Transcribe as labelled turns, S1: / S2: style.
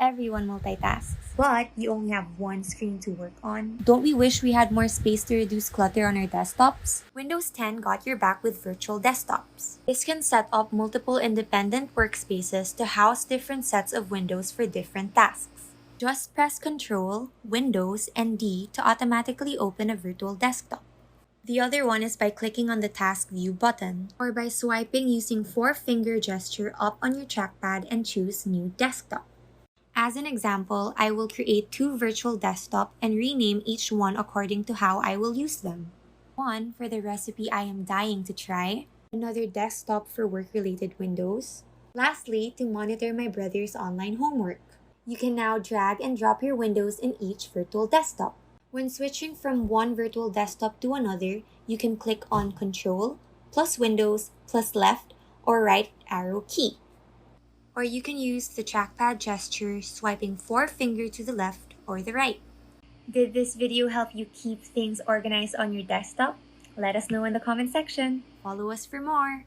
S1: Everyone multitasks.
S2: But you only have one screen to work on.
S1: Don't we wish we had more space to reduce clutter on our desktops? Windows 10 got your back with virtual desktops. This can set up multiple independent workspaces to house different sets of windows for different tasks. Just press Ctrl, Windows, and D to automatically open a virtual desktop. The other one is by clicking on the Task View button, or by swiping using 4-finger gesture up on your trackpad and choose New Desktop. As an example, I will create 2 virtual desktops and rename each one according to how I will use them. One for the recipe I am dying to try, another desktop for work-related windows, lastly to monitor my brother's online homework. You can now drag and drop your windows in each virtual desktop. When switching from one virtual desktop to another, you can click on Control, plus Windows, plus left or right arrow key. Or you can use the trackpad gesture swiping 4-finger to the left or the right.
S2: Did this video help you keep things organized on your desktop? Let us know in the comment section.
S1: Follow us for more!